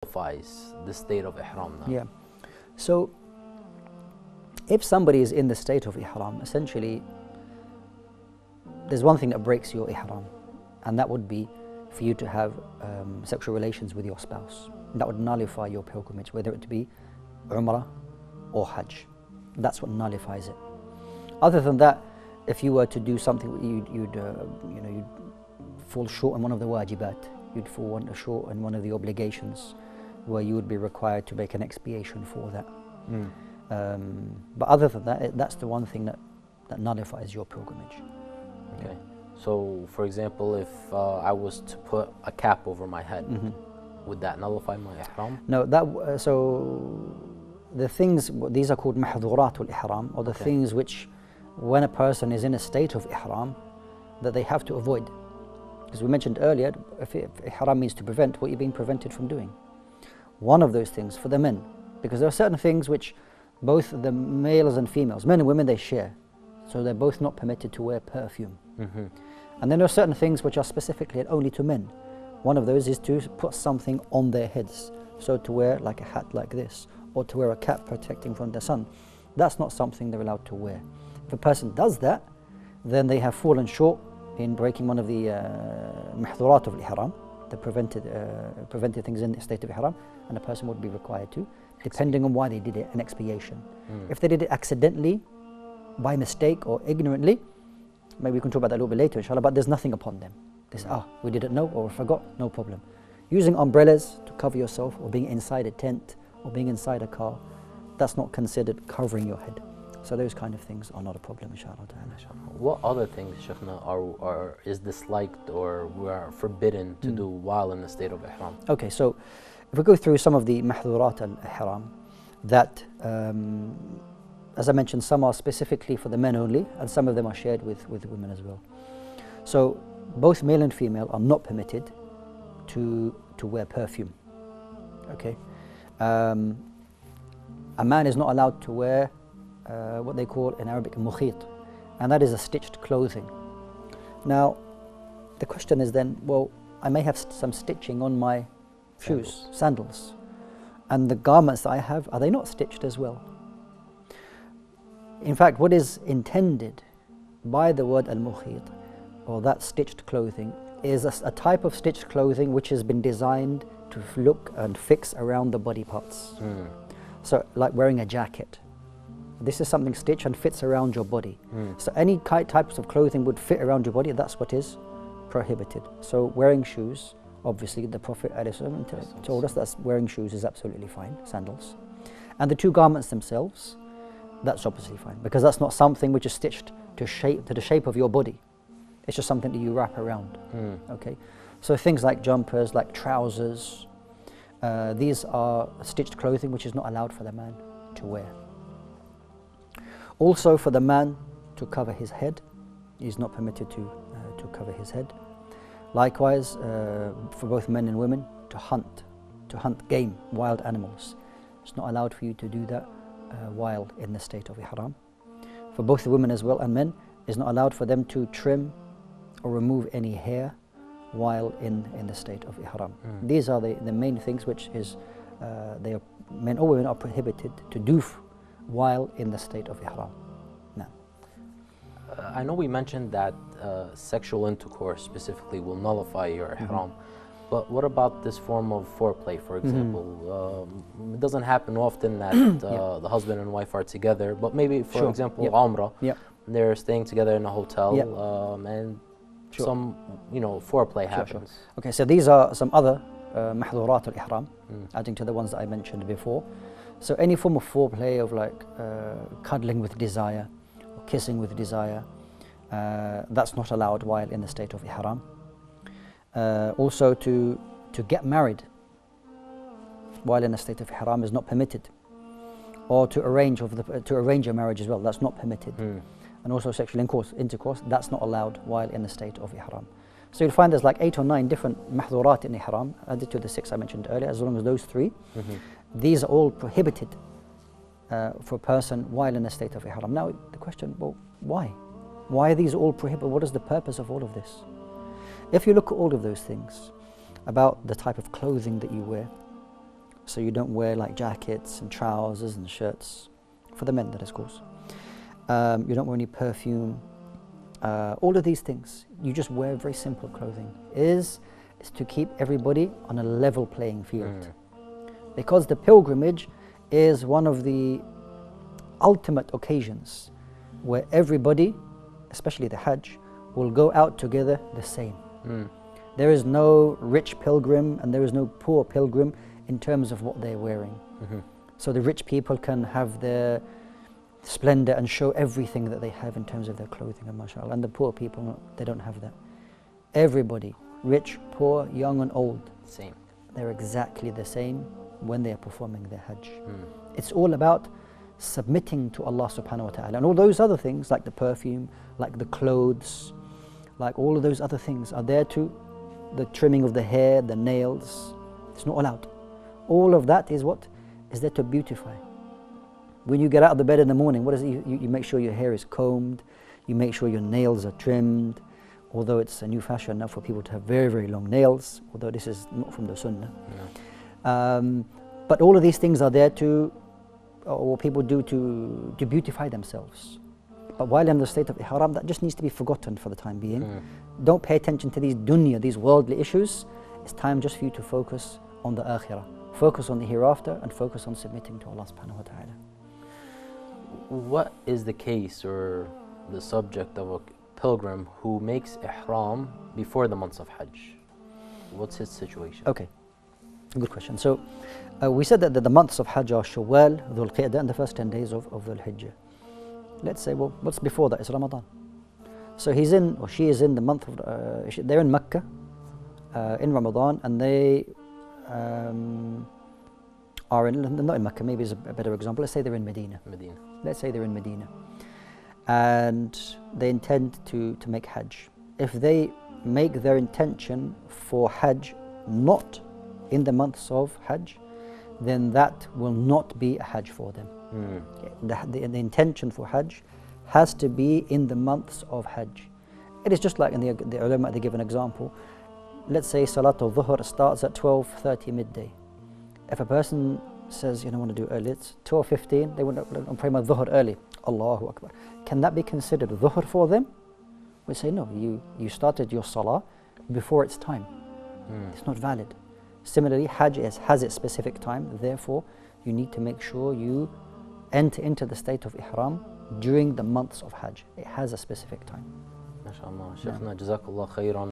nullifies the state of Ihram now? Yeah. So, if somebody is in the state of Ihram, essentially, there's one thing that breaks your Ihram, and that would be for you to have sexual relations with your spouse. That would nullify your pilgrimage, whether it be Umrah or Hajj. That's what nullifies it. Other than that, if you were to do something, you'd fall short on one of the wajibat. You'd fall short on one of the obligations, where you would be required to make an expiation for that. But other than that, that's the one thing that nullifies your pilgrimage. Okay. So, for example, if I was to put a cap over my head, would that nullify my Ihram? No, so the things, these are called mahdhuratul Ihram, or the things which, when a person is in a state of Ihram, that they have to avoid. As we mentioned earlier, if Ihram means to prevent, what you're being prevented from doing. One of those things for the men, because there are certain things which both the males and females, men and women, they share. So they're both not permitted to wear perfume. And then there are certain things which are specifically only to men. One of those is to put something on their heads. So to wear like a hat like this, or to wear a cap protecting from the sun. That's not something they're allowed to wear. If a person does that, then they have fallen short in breaking one of the mahdhurat of Ihram, the prevented things in the state of Ihram, and a person would be required to, depending on why they did it, an expiation. If they did it accidentally, by mistake or ignorantly, maybe we can talk about that a little bit later, inshallah, but there's nothing upon them. We didn't know or forgot, no problem. Using umbrellas to cover yourself, or being inside a tent, or being inside a car, that's not considered covering your head. So those kind of things are not a problem, inshallah. What other things, Sheikhna, is disliked or we are forbidden to do while in the state of Ihram? Okay, so if we go through some of the mahdhurat al-Ihram, that, as I mentioned, some are specifically for the men only, and some of them are shared with women as well. So both male and female are not permitted to wear perfume. Okay, a man is not allowed to wear what they call in Arabic mukhit, and that is a stitched clothing. Now, the question is then, well, I may have some stitching on my shoes, sandals, and the garments that I have, are they not stitched as well? In fact, what is intended by the word al-mukhit, or that stitched clothing, is a type of stitched clothing which has been designed to look and fix around the body parts. So, like wearing a jacket. This is something stitched and fits around your body. So any types of clothing would fit around your body, that's what is prohibited. So wearing shoes, obviously the Prophet ﷺ told us that wearing shoes is absolutely fine, sandals. And the two garments themselves, that's obviously fine, because that's not something which is stitched to the shape of your body. It's just something that you wrap around. Okay, so things like jumpers, like trousers, these are stitched clothing which is not allowed for the man to wear. Also, for the man to cover his head, he's not permitted to cover his head. Likewise, for both men and women, to hunt game, wild animals. It's not allowed for you to do that while in the state of Ihram. For both the women as well and men, it's not allowed for them to trim or remove any hair while in the state of Ihram. These are the main things which is men or women are prohibited to do while in the state of Ihram. Now, I know we mentioned that sexual intercourse specifically will nullify your Ihram, but what about this form of foreplay, for example? It doesn't happen often that the husband and wife are together, but maybe, for example, Umrah, they're staying together in a hotel, and some foreplay happens. Okay, so these are some other mahdhurat al-Ihram, adding to the ones that I mentioned before. So any form of foreplay of like cuddling with desire, or kissing with desire, that's not allowed while in the state of Ihram. Also to get married while in the state of Ihram is not permitted. Or to arrange a marriage as well, that's not permitted. And also sexual intercourse, that's not allowed while in the state of Ihram. So you'll find there's like 8 or 9 different mahdhurat in Ihram, added to the 6 I mentioned earlier, as long as those 3. These are all prohibited for a person while in a state of Ihram. Now the question, well, why? Why are these all prohibited? What is the purpose of all of this? If you look at all of those things, about the type of clothing that you wear, So you don't wear like jackets and trousers and shirts, for the men that is, of course. You don't wear any perfume. All of these things, you just wear very simple clothing. Is to keep everybody on a level playing field. Because the pilgrimage is one of the ultimate occasions where everybody, especially the Hajj, will go out together the same. There is no rich pilgrim and there is no poor pilgrim in terms of what they're wearing. So the rich people can have their splendor and show everything that they have in terms of their clothing, and mashallah, and the poor people, they don't have that. Everybody, rich, poor, young and old, same. They're exactly the same when they are performing their Hajj. It's all about submitting to Allah subhanahu wa ta'ala, and all those other things like the perfume, like the clothes, like all of those other things are there to, the trimming of the hair, the nails, it's not allowed. All of that is what is there to beautify. When you get out of the bed in the morning, what is it? You make sure your hair is combed, you make sure your nails are trimmed, although it's a new fashion now for people to have very, very long nails, although this is not from the Sunnah. But all of these things are there to, or what people do to beautify themselves. But while in the state of Ihram, that just needs to be forgotten for the time being. Don't pay attention to these dunya, these worldly issues. It's time just for you to focus on the akhirah. Focus on the hereafter and focus on submitting to Allah subhanahu wa ta'ala. What is the case or the subject of a pilgrim who makes Ihram before the months of Hajj? What's his situation? Okay, good question. So we said that the months of Hajj are Shawwal, Dhul Qi'dah, and the first 10 days of Dhul Hijjah. Let's say, well, what's before that is Ramadan. So he's in, or she is in the month of, they're in Mecca in Ramadan, and they are in, not in Mecca, maybe is a better example. Let's say they're in Medina. Let's say they're in Medina. And they intend to make Hajj. If they make their intention for Hajj not in the months of Hajj, then that will not be a Hajj for them. The intention for Hajj has to be in the months of Hajj. It is just like in the ulama, they give an example. Let's say Salatul Dhuhr starts at 12:30 midday. If a person says, you don't want to do early, it's 12:15, they want to pray my Dhuhr early. Allahu Akbar. Can that be considered Dhuhr for them? We say no, you started your Salah before its time. It's not valid. Similarly, Hajj has its specific time, therefore you need to make sure you enter into the state of Ihram during the months of Hajj. It has a specific time. MashaAllah. Sheikhna, Jazakallah khairan.